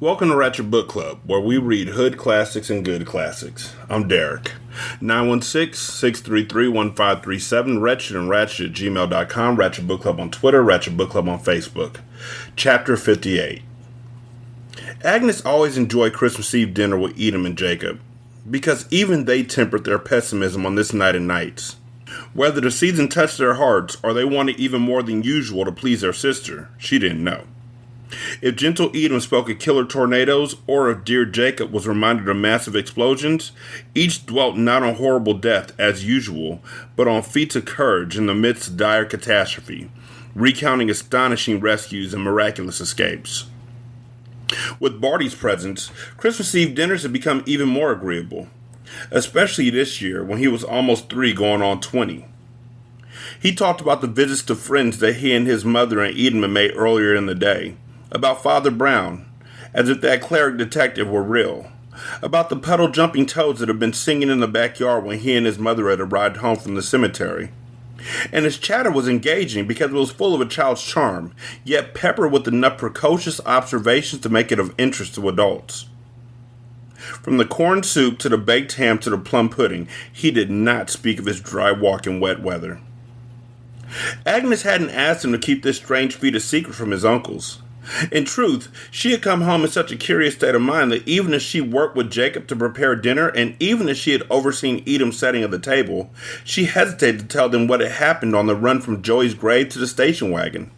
Welcome to Ratchet Book Club, where we read hood classics and good classics. I'm Derek. 916-633-1537, Ratchet and Ratchet at gmail.com, Ratchet Book Club on Twitter, Ratchet Book Club on Facebook. Chapter 58. Agnes always enjoyed Christmas Eve dinner with Edom and Jacob, because even they tempered their pessimism on this night of nights. Whether the season touched their hearts or they wanted even more than usual to please their sister, she didn't know. If gentle Edom spoke of killer tornadoes, or if dear Jacob was reminded of massive explosions, each dwelt not on horrible death as usual, but on feats of courage in the midst of dire catastrophe, recounting astonishing rescues and miraculous escapes. With Barty's presence, Christmas Eve dinners had become even more agreeable, especially this year when he was almost 3 going on 20. He talked about the visits to friends that he and his mother and Edom had made earlier in the day, about Father Brown, as if that cleric detective were real, about the puddle-jumping toads that had been singing in the backyard when he and his mother had arrived home from the cemetery. And his chatter was engaging because it was full of a child's charm, yet peppered with enough precocious observations to make it of interest to adults. From the corn soup to the baked ham to the plum pudding, he did not speak of his dry walk in wet weather. Agnes hadn't asked him to keep this strange feat a secret from his uncles. In truth, she had come home in such a curious state of mind that even as she worked with Jacob to prepare dinner, and even as she had overseen Edom's setting of the table, she hesitated to tell them what had happened on the run from Joey's grave to the station wagon.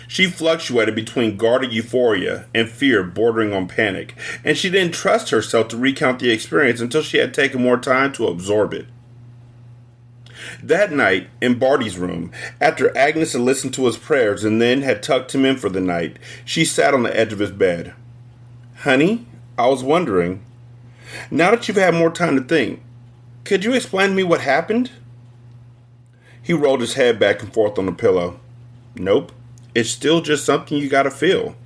She fluctuated between guarded euphoria and fear bordering on panic, and she didn't trust herself to recount the experience until she had taken more time to absorb it. That night, in Barty's room, after Agnes had listened to his prayers and then had tucked him in for the night, she sat on the edge of his bed. "Honey, I was wondering, now that you've had more time to think, could you explain to me what happened?" He rolled his head back and forth on the pillow. "Nope, it's still just something you gotta feel."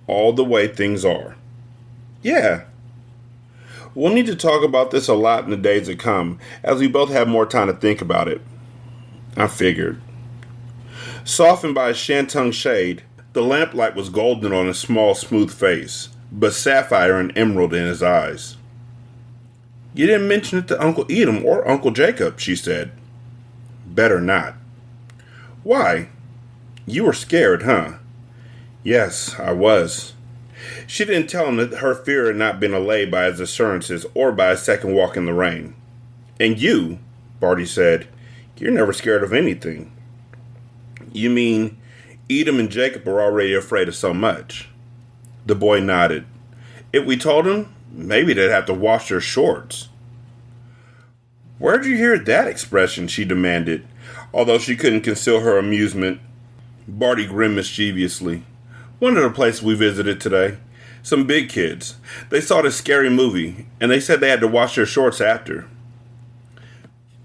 "All the way things are." "Yeah. We'll need to talk about this a lot in the days to come, as we both have more time to think about it." I figured. Softened by a Shantung shade, the lamplight was golden on his small, smooth face, but sapphire and emerald in his eyes. "You didn't mention it to Uncle Edom or Uncle Jacob," she said. "Better not." "Why? You were scared, huh?" "Yes, I was." She didn't tell him that her fear had not been allayed by his assurances or by a second walk in the rain. "And you," Barty said, "you're never scared of anything." "You mean Edom and Jacob are already afraid of so much?" The boy nodded. "If we told them, maybe they'd have to wash their shorts." "Where'd you hear that expression?" she demanded, although she couldn't conceal her amusement. Barty grinned mischievously. "One of the places we visited today. Some big kids. They saw this scary movie, and they said they had to wash their shorts after."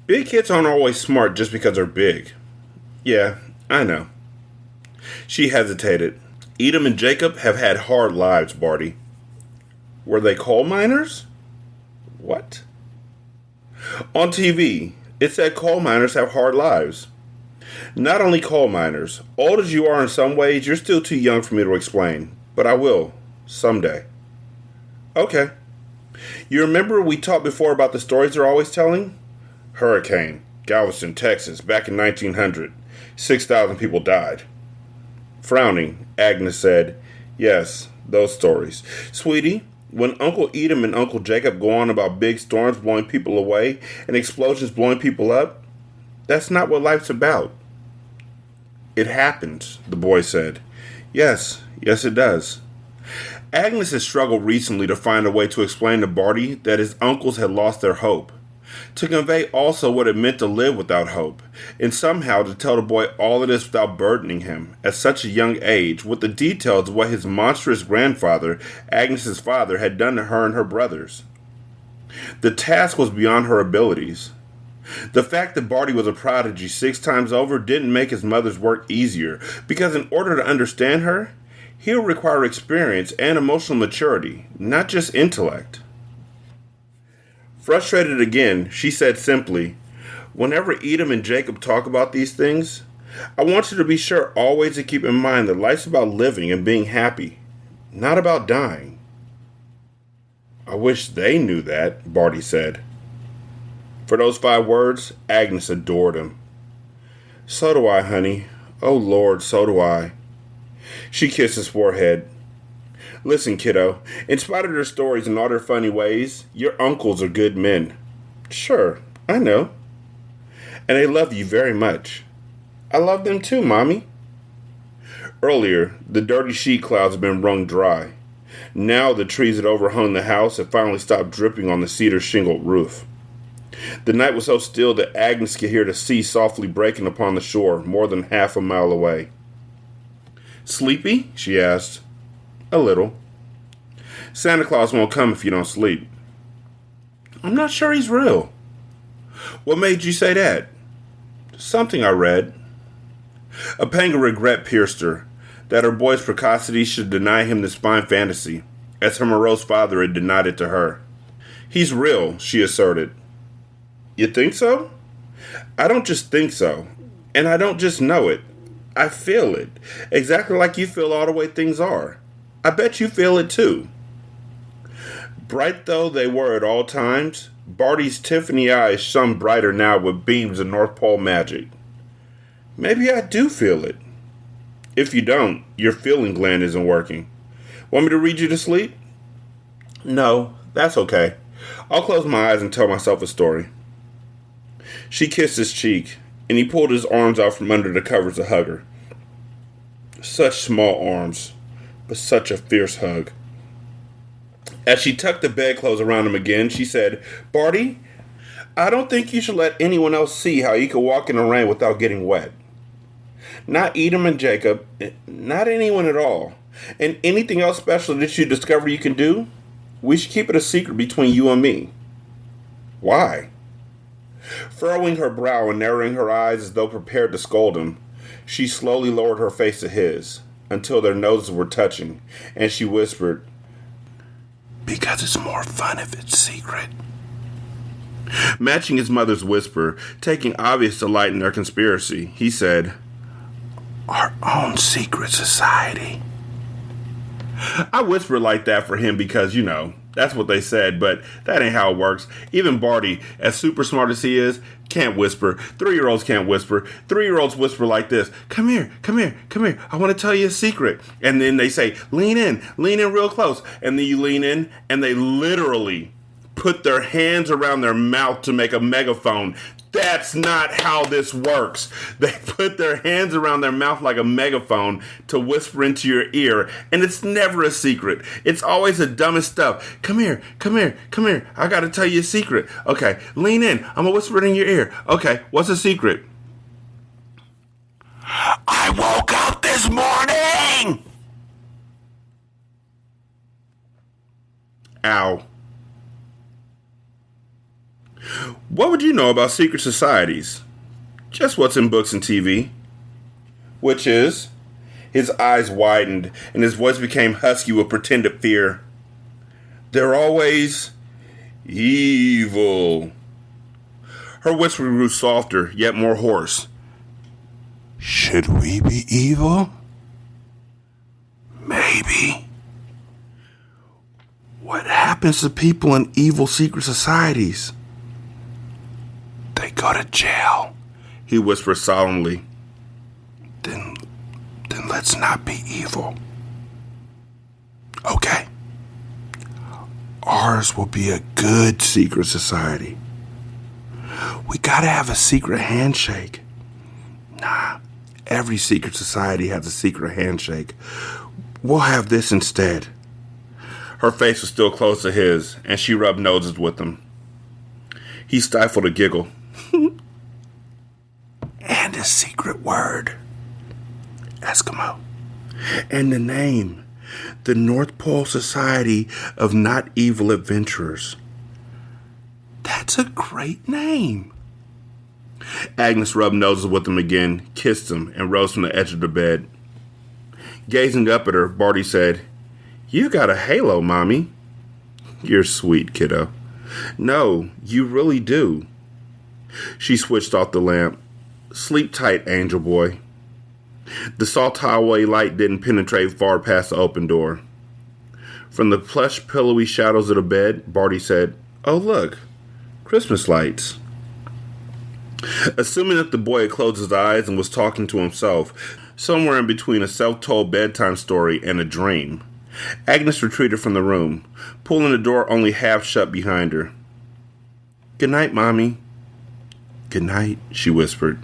"Big kids aren't always smart just because they're big." "Yeah, I know." She hesitated. "Edom and Jacob have had hard lives, Barty." "Were they coal miners?" "What?" "On TV, it said coal miners have hard lives." "Not only coal miners. Old as you are in some ways, you're still too young for me to explain. But I will. Someday." "Okay. You remember we talked before about the stories they're always telling? Hurricane, Galveston, Texas, back in 1900. 6,000 people died." Frowning, Agnes said, "Yes, those stories. Sweetie, when Uncle Edom and Uncle Jacob go on about big storms blowing people away and explosions blowing people up, that's not what life's about." "It happens," the boy said. Yes, it does." Agnes had struggled recently to find a way to explain to Barty that his uncles had lost their hope, to convey also what it meant to live without hope, and somehow to tell the boy all of this without burdening him, at such a young age, with the details of what his monstrous grandfather, Agnes's father, had done to her and her brothers. The task was beyond her abilities. The fact that Barty was a prodigy 6 times over didn't make his mother's work easier, because in order to understand her, he would require experience and emotional maturity, not just intellect. Frustrated again, she said simply, "Whenever Edom and Jacob talk about these things, I want you to be sure always to keep in mind that life's about living and being happy, Not about dying. I wish they knew that, Barty said. For those 5 words, Agnes adored him. So do I, honey. Oh, Lord, so do I. She kissed his forehead. Listen, kiddo, in spite of their stories and all their funny ways, your uncles are good men. Sure, I know. And they love you very much. I love them too, Mommy. Earlier, the dirty sheet clouds had been wrung dry. Now the trees that overhung the house had finally stopped dripping on the cedar shingled roof. The night was so still that Agnes could hear the sea softly breaking upon the shore more than half a mile away. Sleepy? She asked. A little. Santa Claus won't come if you don't sleep. I'm not sure he's real. What made you say that? Something I read. A pang of regret pierced her, that her boy's precocity should deny him this fine fantasy, as her morose father had denied it to her. He's real, she asserted. You think so? I don't just think so, and I don't just know it. I feel it, exactly like you feel all the way things are. I bet you feel it too. Bright though they were at all times, Barty's Tiffany eyes shone brighter now with beams of North Pole magic. Maybe I do feel it. If you don't, your feeling gland isn't working. Want me to read you to sleep? No, that's okay. I'll close my eyes and tell myself a story. She kissed his cheek, and he pulled his arms out from under the covers to hug her. Such small arms, but such a fierce hug. As she tucked the bedclothes around him again, she said, Barty, I don't think you should let anyone else see how you can walk in the rain without getting wet. Not Edom and Jacob, not anyone at all. And anything else special that you discover you can do, we should keep it a secret between you and me. Why? Furrowing her brow and narrowing her eyes as though prepared to scold him, she slowly lowered her face to his, until their noses were touching, and she whispered, Because it's more fun if it's secret. Matching his mother's whisper, taking obvious delight in their conspiracy, he said, Our own secret society. I whispered like that for him because, that's what they said, but that ain't how it works. Even Barty, as super smart as he is, can't whisper. 3-year-olds can't whisper. 3-year-olds whisper like this. Come here, come here, come here. I want to tell you a secret. And then they say, lean in real close. And then you lean in, and they literally put their hands around their mouth to make a megaphone. That's not how this works. They put their hands around their mouth like a megaphone to whisper into your ear, and it's never a secret. It's always the dumbest stuff. Come here, come here, come here. I gotta tell you a secret. Okay, lean in. I'm gonna whisper it in your ear. Okay, what's the secret? I woke up this morning! Ow. What would you know about secret societies? Just what's in books and TV. Which is? His eyes widened, and his voice became husky with pretended fear. They're always evil. Her whisper grew softer, yet more hoarse. Should we be evil? Maybe. What happens to people in evil secret societies? They go to jail, he whispered solemnly. Then let's not be evil. Okay. Ours will be a good secret society. We gotta have a secret handshake. Nah, every secret society has a secret handshake. We'll have this instead. Her face was still close to his, and she rubbed noses with him. He stifled a giggle. And a secret word. Eskimo. And the name. The North Pole Society of Not Evil Adventurers. That's a great name. Agnes rubbed noses with him again, kissed him, and rose from the edge of the bed. Gazing up at her, Barty said, You got a halo, Mommy. You're sweet, kiddo. No, you really do. She switched off the lamp. Sleep tight, angel boy. The soft highway light didn't penetrate far past the open door. From the plush, pillowy shadows of the bed, Barty said, "Oh, look, Christmas lights." Assuming that the boy had closed his eyes and was talking to himself, somewhere in between a self-told bedtime story and a dream, Agnes retreated from the room, pulling the door only half shut behind her. "Good night, Mommy." "Good night," she whispered.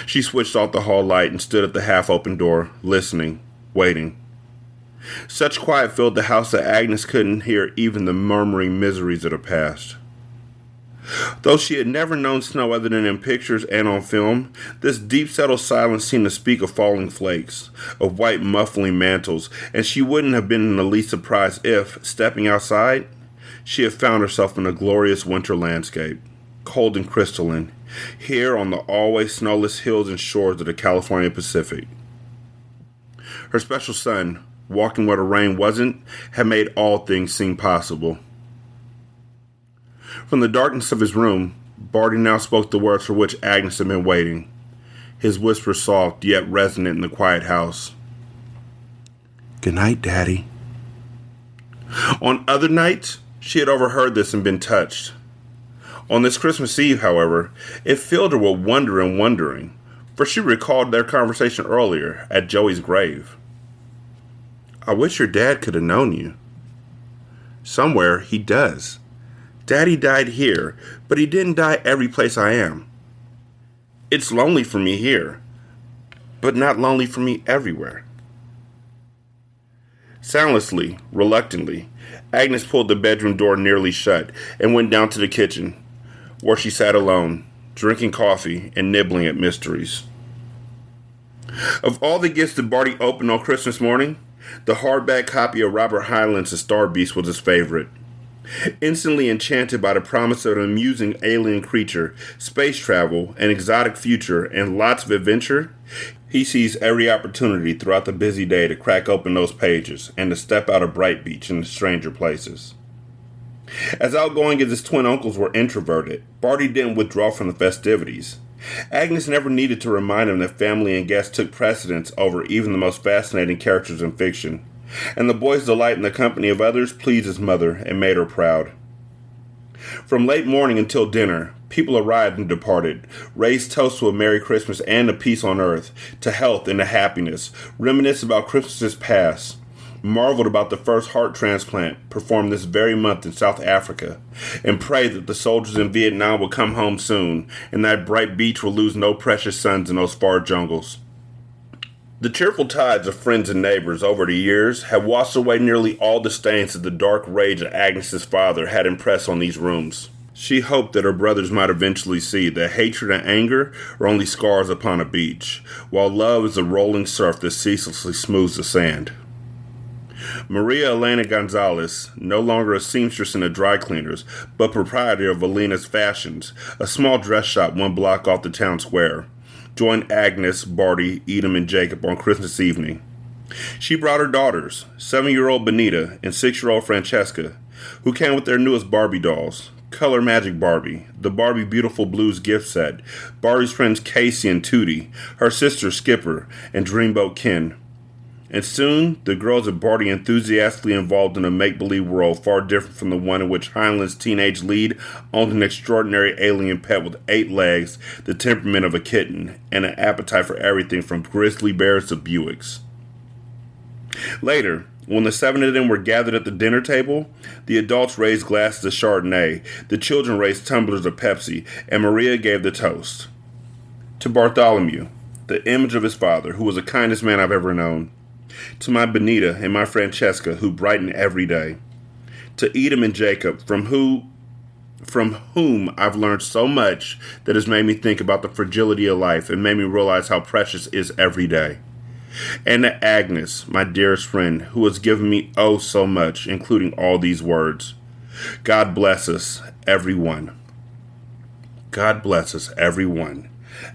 She switched off the hall light and stood at the half-open door, listening, waiting. Such quiet filled the house that Agnes couldn't hear even the murmuring miseries of the past. Though she had never known snow other than in pictures and on film, this deep settled silence seemed to speak of falling flakes, of white muffling mantles, and she wouldn't have been in the least surprised if, stepping outside, she had found herself in a glorious winter landscape, cold and crystalline, here on the always snowless hills and shores of the California Pacific. Her special son, walking where the rain wasn't, had made all things seem possible. From the darkness of his room, Barty now spoke the words for which Agnes had been waiting, his whisper soft yet resonant in the quiet house. "Good night, Daddy." On other nights, she had overheard this and been touched. On this Christmas Eve, however, it filled her with wonder and wondering, for she recalled their conversation earlier at Joey's grave. "I wish your dad could have known you." "Somewhere he does. Daddy died here, but he didn't die every place I am. It's lonely for me here, but not lonely for me everywhere." Soundlessly, reluctantly, Agnes pulled the bedroom door nearly shut and went down to the kitchen, where she sat alone, drinking coffee and nibbling at mysteries. Of all the gifts that Barty opened on Christmas morning, the hardback copy of Robert Heinlein's The Star Beast was his favorite. Instantly enchanted by the promise of an amusing alien creature, space travel, an exotic future, and lots of adventure, he seized every opportunity throughout the busy day to crack open those pages and to step out of Bright Beach into stranger places. As outgoing as his twin uncles were introverted, Barty didn't withdraw from the festivities. Agnes never needed to remind him that family and guests took precedence over even the most fascinating characters in fiction, and the boy's delight in the company of others pleased his mother and made her proud. From late morning until dinner, people arrived and departed, raised toasts to a Merry Christmas and a peace on earth, to health and to happiness, reminisced about Christmases past, marveled about the first heart transplant performed this very month in South Africa, and prayed that the soldiers in Vietnam would come home soon, and that Bright Beach will lose no precious sons in those far jungles. The cheerful tides of friends and neighbors over the years had washed away nearly all the stains that the dark rage of Agnes's father had impressed on these rooms. She hoped that her brothers might eventually see that hatred and anger are only scars upon a beach, while love is a rolling surf that ceaselessly smooths the sand. Maria Elena Gonzalez, no longer a seamstress in the dry cleaners, but proprietor of Alina's Fashions, a small dress shop 1 block off the town square, joined Agnes, Barty, Edom, and Jacob on Christmas evening. She brought her daughters, 7-year-old Benita and 6-year-old Francesca, who came with their newest Barbie dolls, Color Magic Barbie, the Barbie Beautiful Blues gift set, Barty's friends Casey and Tootie, her sister Skipper, and Dreamboat Ken. And soon, the girls at Barty enthusiastically involved in a make-believe world far different from the one in which Heinlein's teenage lead owned an extraordinary alien pet with 8 legs, the temperament of a kitten, and an appetite for everything from grizzly bears to Buicks. Later, when the 7 of them were gathered at the dinner table, the adults raised glasses of Chardonnay, the children raised tumblers of Pepsi, and Maria gave the toast. To Bartholomew, the image of his father, who was the kindest man I've ever known. To my Benita and my Francesca, who brighten every day. To Edom and Jacob, from whom I've learned so much that has made me think about the fragility of life and made me realize how precious is every day. And to Agnes, my dearest friend, who has given me oh so much, including all these words. God bless us, everyone. God bless us, everyone.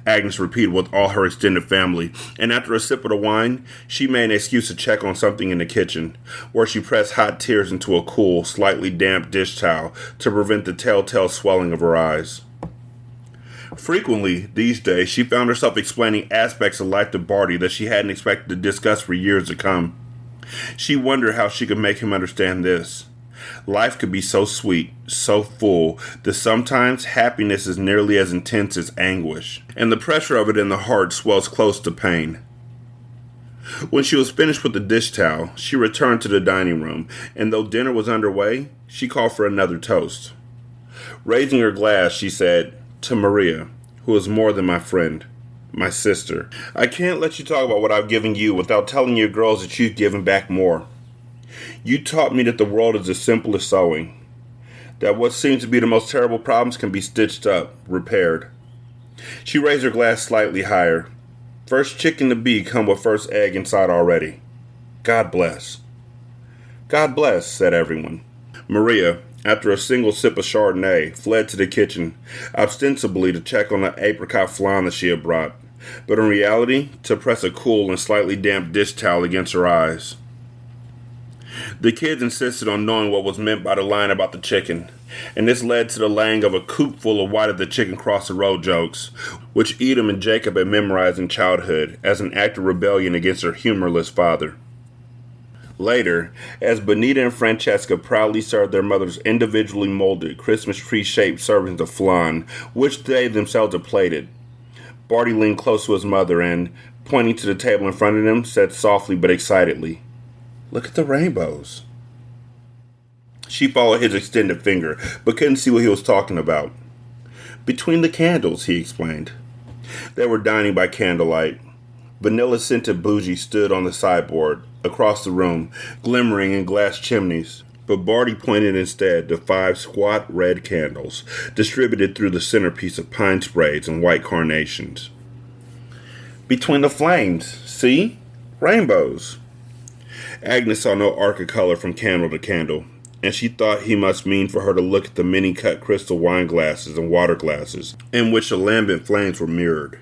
Agnes repeated with all her extended family, and after a sip of the wine, she made an excuse to check on something in the kitchen, where she pressed hot tears into a cool, slightly damp dish towel to prevent the telltale swelling of her eyes. Frequently, these days, she found herself explaining aspects of life to Barty that she hadn't expected to discuss for years to come. She wondered how she could make him understand this. Life could be so sweet, so full, that sometimes happiness is nearly as intense as anguish, and the pressure of it in the heart swells close to pain. When she was finished with the dish towel, she returned to the dining room, and though dinner was underway, she called for another toast. Raising her glass, she said, "To Maria, who is more than my friend, my sister. I can't let you talk about what I've given you without telling your girls that you've given back more. You taught me that the world is as simple as sewing, that what seems to be the most terrible problems can be stitched up, repaired." She raised her glass slightly higher. "First chicken to be come with first egg inside already. God bless." "God bless," said everyone. Maria, after a single sip of Chardonnay, fled to the kitchen, ostensibly to check on the apricot flan that she had brought, but in reality, to press a cool and slightly damp dish towel against her eyes. The kids insisted on knowing what was meant by the line about the chicken, and this led to the laying of a coop full of "why did the chicken cross the road" jokes, which Edom and Jacob had memorized in childhood as an act of rebellion against their humorless father. Later, as Benita and Francesca proudly served their mother's individually molded Christmas tree-shaped servings of flan, which they themselves had plated, Barty leaned close to his mother and, pointing to the table in front of them, said softly but excitedly, "Look at the rainbows." She followed his extended finger, but couldn't see what he was talking about. "Between the candles," he explained. They were dining by candlelight. Vanilla-scented bougies stood on the sideboard, across the room, glimmering in glass chimneys, but Barty pointed instead to 5 squat red candles, distributed through the centerpiece of pine sprays and white carnations. "Between the flames, see? Rainbows." Agnes saw no arc of color from candle to candle, and she thought he must mean for her to look at the many cut crystal wine glasses and water glasses, in which the lambent flames were mirrored.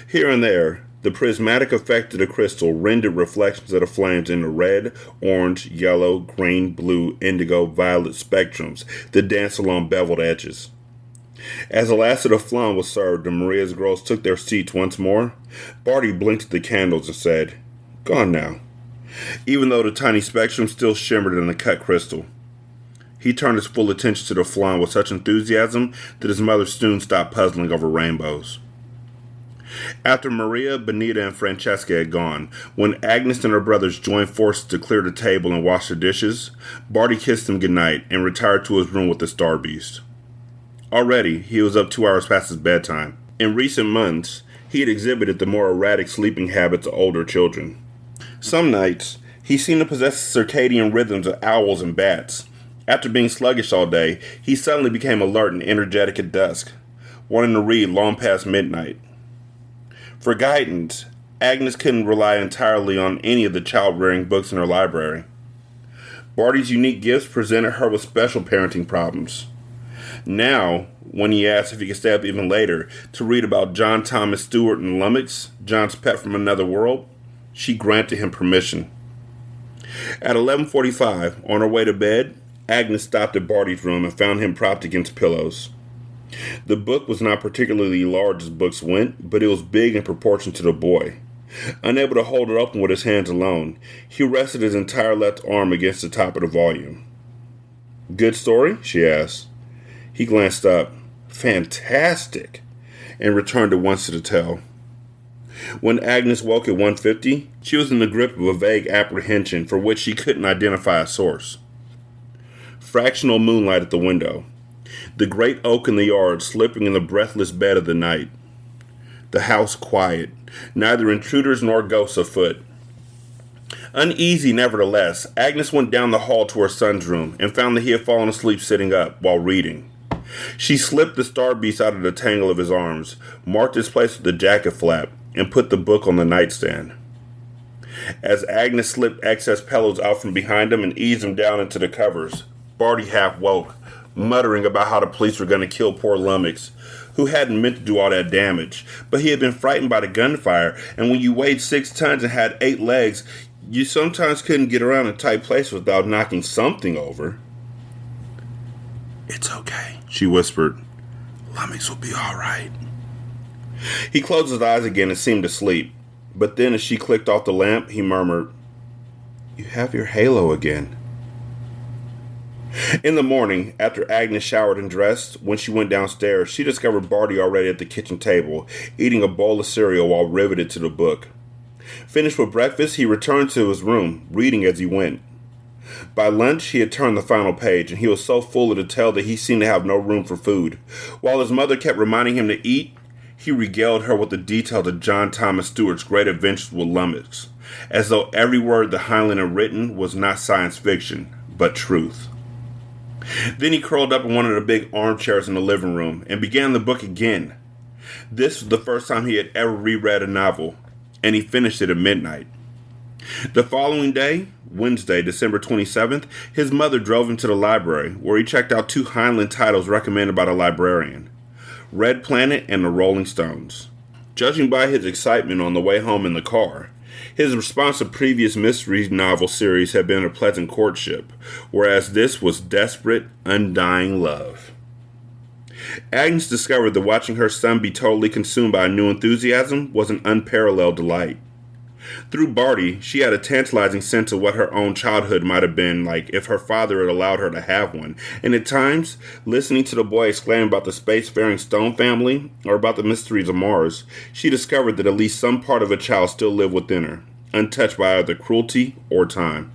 Here and there, the prismatic effect of the crystal rendered reflections of the flames into red, orange, yellow, green, blue, indigo, violet spectrums that danced along beveled edges. As the last of the flan was served and Maria's girls took their seats once more, Barty blinked at the candles and said, "Gone now," even though the tiny spectrum still shimmered in the cut crystal. He turned his full attention to the flan with such enthusiasm that his mother soon stopped puzzling over rainbows. After Maria, Benita, and Francesca had gone, when Agnes and her brothers joined forces to clear the table and wash the dishes, Barty kissed them goodnight and retired to his room with the Star Beast. Already, he was up 2 hours past his bedtime. In recent months, he had exhibited the more erratic sleeping habits of older children. Some nights, he seemed to possess the circadian rhythms of owls and bats. After being sluggish all day, he suddenly became alert and energetic at dusk, wanting to read long past midnight. For guidance, Agnes couldn't rely entirely on any of the child-rearing books in her library. Barty's unique gifts presented her with special parenting problems. Now, when he asked if he could stay up even later to read about John Thomas Stewart and Lummox, John's pet from another world, she granted him permission. At 11:45, on her way to bed, Agnes stopped at Barty's room and found him propped against pillows. The book was not particularly large as books went, but it was big in proportion to the boy. Unable to hold it open with his hands alone, he rested his entire left arm against the top of the volume. "Good story?" she asked. He glanced up. "Fantastic!" and returned at once to the tale. When Agnes woke at 1:50, she was in the grip of a vague apprehension for which she couldn't identify a source. Fractional moonlight at the window. The great oak in the yard slipping in the breathless bed of the night. The house quiet, neither intruders nor ghosts afoot. Uneasy, nevertheless, Agnes went down the hall to her son's room and found that he had fallen asleep sitting up while reading. She slipped the Star Beast out of the tangle of his arms, marked his place with the jacket flap, and put the book on the nightstand. As Agnes slipped excess pillows out from behind him and eased them down into the covers, Barty half woke, muttering about how the police were going to kill poor Lummox, who hadn't meant to do all that damage, but he had been frightened by the gunfire, and when you weighed 6 tons and had 8 legs, you sometimes couldn't get around a tight place without knocking something over. "It's okay," she whispered. "Lummox will be all right." He closed his eyes again and seemed to sleep, but then as she clicked off the lamp, he murmured, You have your halo again. In the morning, after Agnes showered and dressed, when she went downstairs, she discovered Barty already at the kitchen table, eating a bowl of cereal while riveted to the book. Finished with breakfast, he returned to his room, reading as he went. By lunch, he had turned the final page, and he was so full of the tale that he seemed to have no room for food. While his mother kept reminding him to eat, he regaled her with the details of John Thomas Stewart's great adventures with Lummox, as though every word the Highlander had written was not science fiction, but truth. Then he curled up in one of the big armchairs in the living room and began the book again. This was the first time he had ever reread a novel, and he finished it at midnight. The following day, Wednesday, December 27th, his mother drove him to the library, where he checked out 2 Heinlein titles recommended by the librarian, Red Planet and The Rolling Stones. Judging by his excitement on the way home in the car, his response to previous mystery novel series had been a pleasant courtship, whereas this was desperate, undying love. Agnes discovered that watching her son be totally consumed by a new enthusiasm was an unparalleled delight. Through Barty, she had a tantalizing sense of what her own childhood might have been like if her father had allowed her to have one, and at times, listening to the boy exclaim about the spacefaring Stone family or about the mysteries of Mars, she discovered that at least some part of a child still lived within her, untouched by either cruelty or time.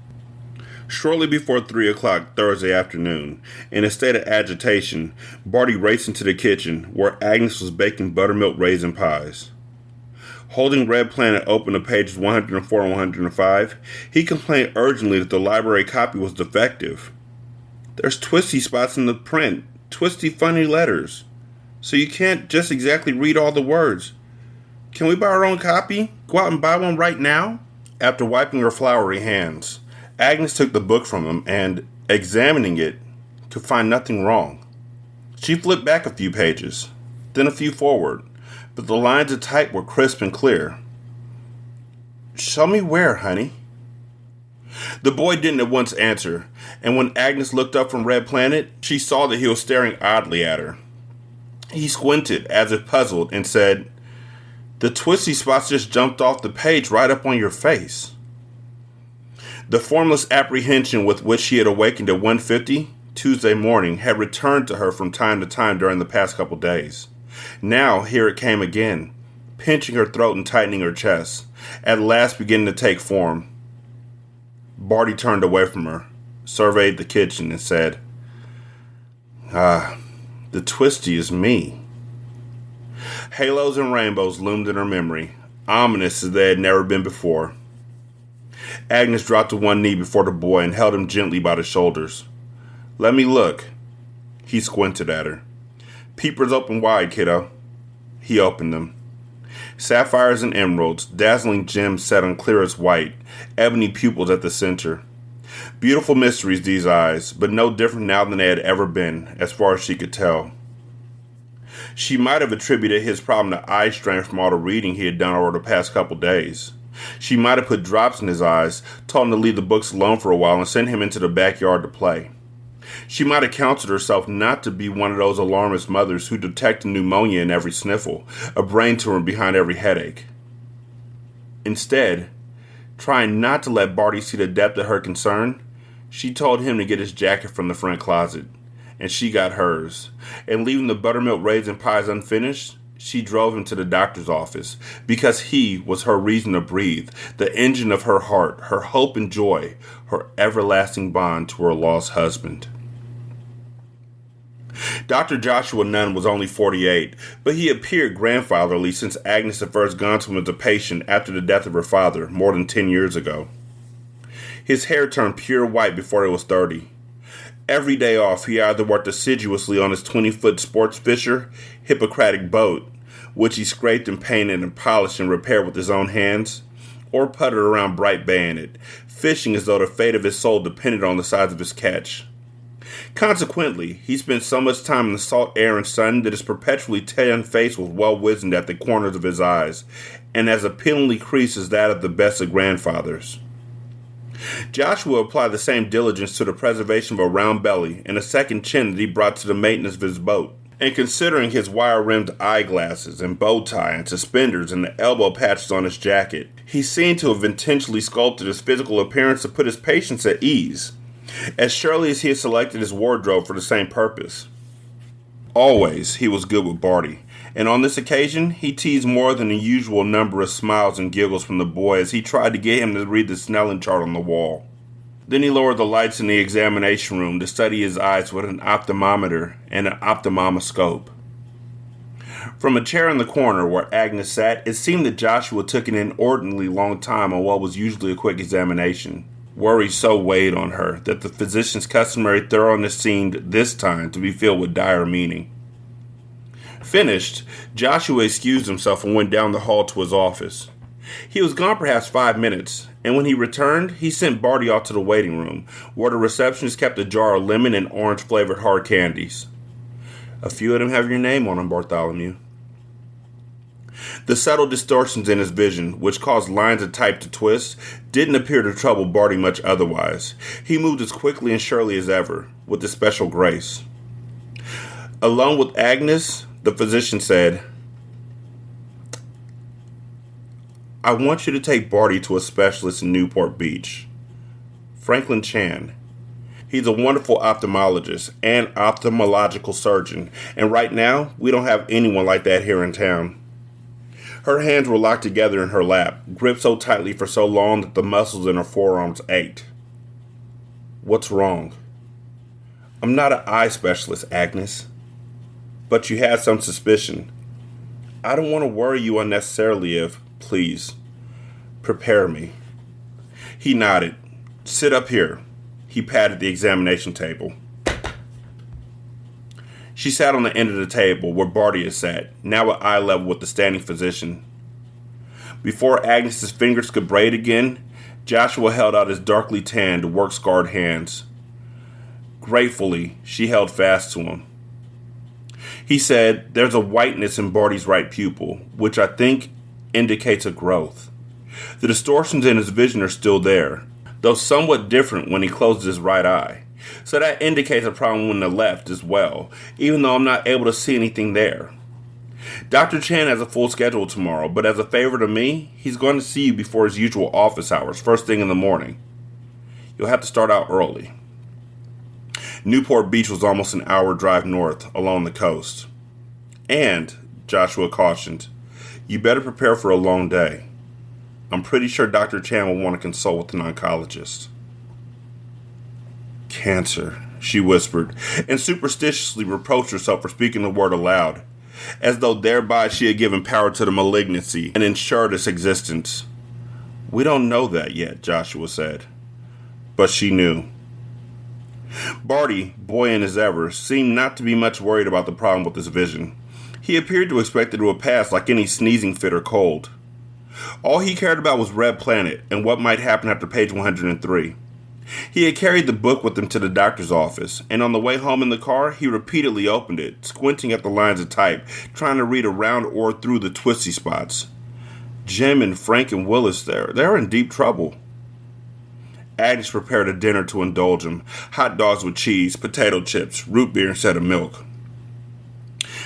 Shortly before 3 o'clock Thursday afternoon, in a state of agitation, Barty raced into the kitchen, where Agnes was baking buttermilk raisin pies. Holding Red Planet open to pages 104 and 105, he complained urgently that the library copy was defective. There's twisty spots in the print, twisty funny letters, so you can't just exactly read all the words. Can we buy our own copy? Go out and buy one right now? After wiping her floury hands, Agnes took the book from him and, examining it, could find nothing wrong. She flipped back a few pages, then a few forward, but the lines of type were crisp and clear. Show me where, honey. The boy didn't at once answer, and when Agnes looked up from Red Planet, she saw that he was staring oddly at her. He squinted, as if puzzled, and said, The twisty spots just jumped off the page right up on your face. The formless apprehension with which she had awakened at 1:50 Tuesday morning had returned to her from time to time during the past couple days. Now, here it came again, pinching her throat and tightening her chest, at last beginning to take form. Barty turned away from her, surveyed the kitchen, and said, the twisty is me. Halos and rainbows loomed in her memory, ominous as they had never been before. Agnes dropped to one knee before the boy and held him gently by the shoulders. Let me look. He squinted at her. Peepers open wide, kiddo. He opened them. Sapphires and emeralds, dazzling gems set on clear as white, ebony pupils at the center. Beautiful mysteries, these eyes, but no different now than they had ever been, as far as she could tell. She might have attributed his problem to eye strain from all the reading he had done over the past couple days. She might have put drops in his eyes, told him to leave the books alone for a while, and sent him into the backyard to play. She might have counseled herself not to be one of those alarmist mothers who detect pneumonia in every sniffle, a brain tumor behind every headache. Instead, trying not to let Barty see the depth of her concern, she told him to get his jacket from the front closet, and she got hers, and leaving the buttermilk raisin pies unfinished, she drove him to the doctor's office, because he was her reason to breathe, the engine of her heart, her hope and joy, her everlasting bond to her lost husband. Dr. Joshua Nunn was only 48, but he appeared grandfatherly since Agnes had first gone to him as a patient after the death of her father more than 10 years ago. His hair turned pure white before he was 30. Every day off, he either worked assiduously on his 20-foot sports fisher, Hippocratic boat, which he scraped and painted and polished and repaired with his own hands, or puttered around Bright Bay in it, fishing as though the fate of his soul depended on the size of his catch. Consequently, he spent so much time in the salt air and sun that his perpetually tan-face was well wizened at the corners of his eyes, and as appealingly creased as that of the best of grandfathers. Joshua applied the same diligence to the preservation of a round belly and a second chin that he brought to the maintenance of his boat. And considering his wire-rimmed eyeglasses and bow tie and suspenders and the elbow patches on his jacket, He seemed to have intentionally sculpted his physical appearance to put his patients at ease, as surely as he had selected his wardrobe for the same purpose. Always, he was good with Barty, and on this occasion, he teased more than the usual number of smiles and giggles from the boy as he tried to get him to read the Snelling chart on the wall. Then he lowered the lights in the examination room to study his eyes with an ophthalmometer and an ophthalmoscope. From a chair in the corner where Agnes sat, it seemed that Joshua took an inordinately long time on what was usually a quick examination. Worry so weighed on her that the physician's customary thoroughness seemed, this time, to be filled with dire meaning. Finished, Joshua excused himself and went down the hall to his office. He was gone perhaps 5 minutes, and when he returned, he sent Barty off to the waiting room, where the receptionist kept a jar of lemon and orange-flavored hard candies. A few of them have your name on them, Bartholomew. The subtle distortions in his vision, which caused lines of type to twist, didn't appear to trouble Barty much otherwise. He moved as quickly and surely as ever, with a special grace. Alone with Agnes, the physician said, "I want you to take Barty to a specialist in Newport Beach. Franklin Chan. He's a wonderful ophthalmologist and ophthalmological surgeon, and right now, we don't have anyone like that here in town." Her hands were locked together in her lap, gripped so tightly for so long that the muscles in her forearms ached. "What's wrong?" "I'm not an eye specialist, Agnes. But you had some suspicion. I don't want to worry you unnecessarily if, please, prepare me." He nodded. "Sit up here." He patted the examination table. She sat on the end of the table where Barty had sat, now at eye level with the standing physician. Before Agnes's fingers could braid again, Joshua held out his darkly tanned, work-scarred hands. Gratefully, she held fast to him. He said, "There's a whiteness in Barty's right pupil, which I think indicates a growth. The distortions in his vision are still there, though somewhat different when he closes his right eye. So that indicates a problem in the left as well, even though I'm not able to see anything there. Dr. Chan has a full schedule tomorrow, but as a favor to me, he's going to see you before his usual office hours, first thing in the morning. You'll have to start out early." Newport Beach was almost an hour drive north, along the coast. "And," Joshua cautioned, "you better prepare for a long day. I'm pretty sure Dr. Chan will want to consult with an oncologist." "Cancer," she whispered, and superstitiously reproached herself for speaking the word aloud, as though thereby she had given power to the malignancy and ensured its existence. "We don't know that yet," Joshua said. But she knew. Barty, buoyant as ever, seemed not to be much worried about the problem with his vision. He appeared to expect it to pass like any sneezing fit or cold. All he cared about was Red Planet and what might happen after page 103. He had carried the book with him to the doctor's office, and on the way home in the car, he repeatedly opened it, squinting at the lines of type, trying to read around or through the twisty spots. Jim and Frank and Willis they're in deep trouble. Agnes prepared a dinner to indulge him, hot dogs with cheese, potato chips, root beer instead of milk.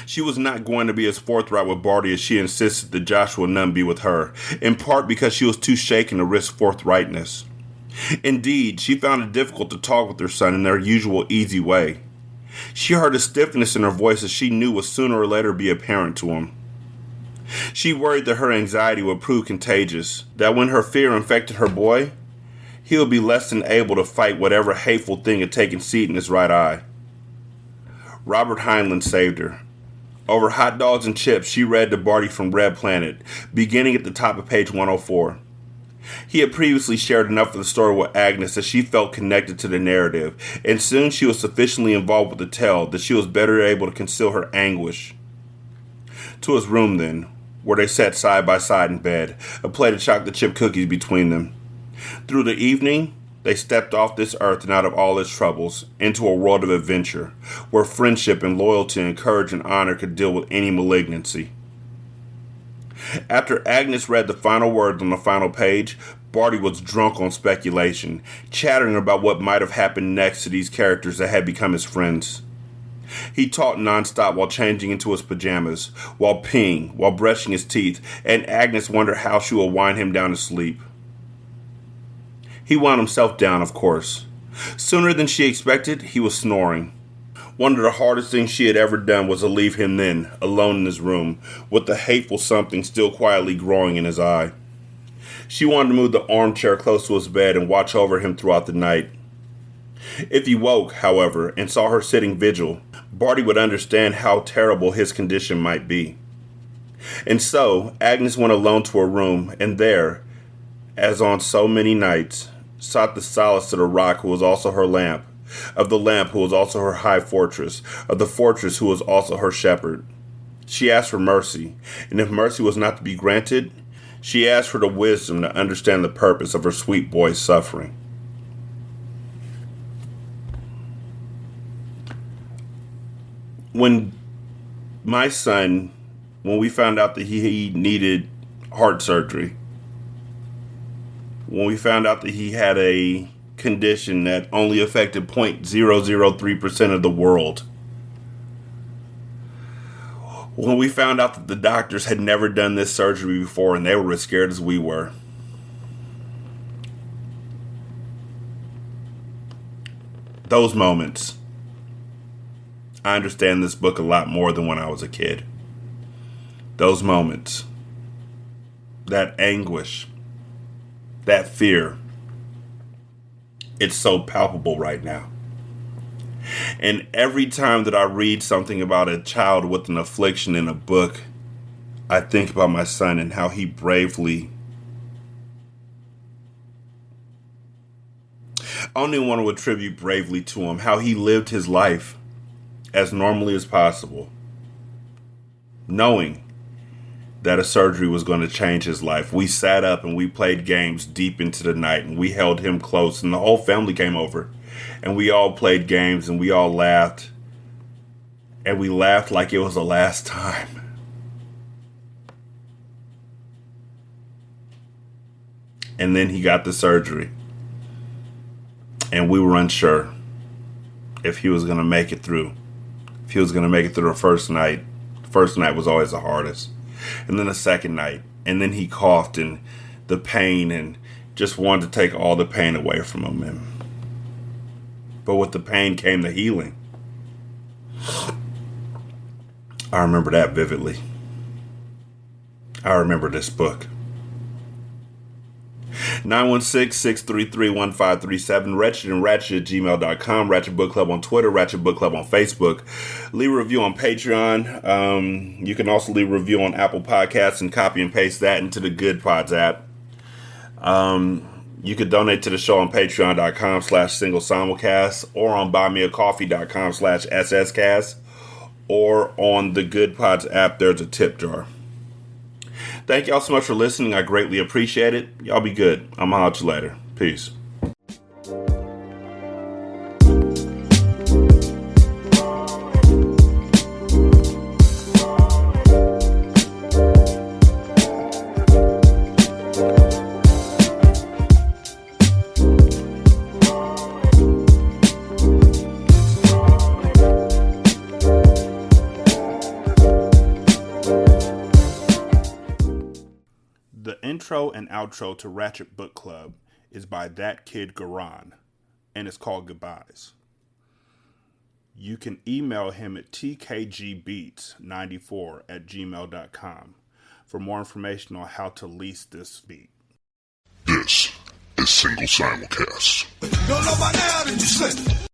She was not going to be as forthright with Barty as she insisted that Joshua Nunn be with her, in part because she was too shaken to risk forthrightness. Indeed, she found it difficult to talk with her son in their usual easy way. She heard a stiffness in her voice that she knew would sooner or later be apparent to him. She worried that her anxiety would prove contagious, that when her fear infected her boy, he would be less than able to fight whatever hateful thing had taken seat in his right eye. Robert Heinlein saved her. Over hot dogs and chips, she read to Barty from Red Planet, beginning at the top of page 104. He had previously shared enough of the story with Agnes that she felt connected to the narrative, and soon she was sufficiently involved with the tale that she was better able to conceal her anguish. To his room, then, where they sat side by side in bed, a plate of chocolate chip cookies between them. Through the evening, they stepped off this earth and out of all its troubles, into a world of adventure, where friendship and loyalty and courage and honor could deal with any malignancy. After Agnes read the final words on the final page, Barty was drunk on speculation, chattering about what might have happened next to these characters that had become his friends. He talked nonstop while changing into his pajamas, while peeing, while brushing his teeth, and Agnes wondered how she would wind him down to sleep. He wound himself down, of course. Sooner than she expected, he was snoring. One of the hardest things she had ever done was to leave him then, alone in his room, with the hateful something still quietly growing in his eye. She wanted to move the armchair close to his bed and watch over him throughout the night. If he woke, however, and saw her sitting vigil, Barty would understand how terrible his condition might be. And so, Agnes went alone to her room, and there, as on so many nights, sought the solace of the rock who was also her lamp, of the lamp who was also her high fortress, of the fortress who was also her shepherd. She asked for mercy, and if mercy was not to be granted, she asked for the wisdom to understand the purpose of her sweet boy's suffering. When my son, when we found out that he needed heart surgery, when we found out that he had a condition that only affected 0.003% of the world, when we found out that the doctors had never done this surgery before and they were as scared as we were, those moments, I understand this book a lot more than when I was a kid. Those moments, that anguish, that fear, it's so palpable right now. And every time that I read something about a child with an affliction in a book, I think about my son and how he bravely, I don't even want to attribute bravely to him, how he lived his life as normally as possible, knowing that a surgery was going to change his life. We sat up and we played games deep into the night, and we held him close, and the whole family came over, and we all played games, and we all laughed, and we laughed like it was the last time. And then he got the surgery, and we were unsure if he was going to make it through. If he was going to make it through the first night. The first night was always the hardest. And then the second night. And then he coughed, and the pain, and just wanted to take all the pain away from him. But with the pain came the healing. I remember that vividly. I remember this book. 916-633-1537, Ratchet and Ratchet at gmail.com, Ratchet Book Club on Twitter, Ratchet Book Club on Facebook. Leave a review on Patreon. You can also leave a review on Apple Podcasts and copy and paste that into the Good Pods app. You could donate to the show on patreon.com/single simulcast, or on buymeacoffee.com/sscast, or on the Good Pods app. There's a tip jar. Thank y'all so much for listening. I greatly appreciate it. Y'all be good. I'm gonna holler at you later. Peace. The intro and outro to Ratchet Book Club is by That Kid Garan, and it's called Goodbyes. You can email him at tkgbeats94@gmail.com for more information on how to lease this beat. This is Single Simulcast.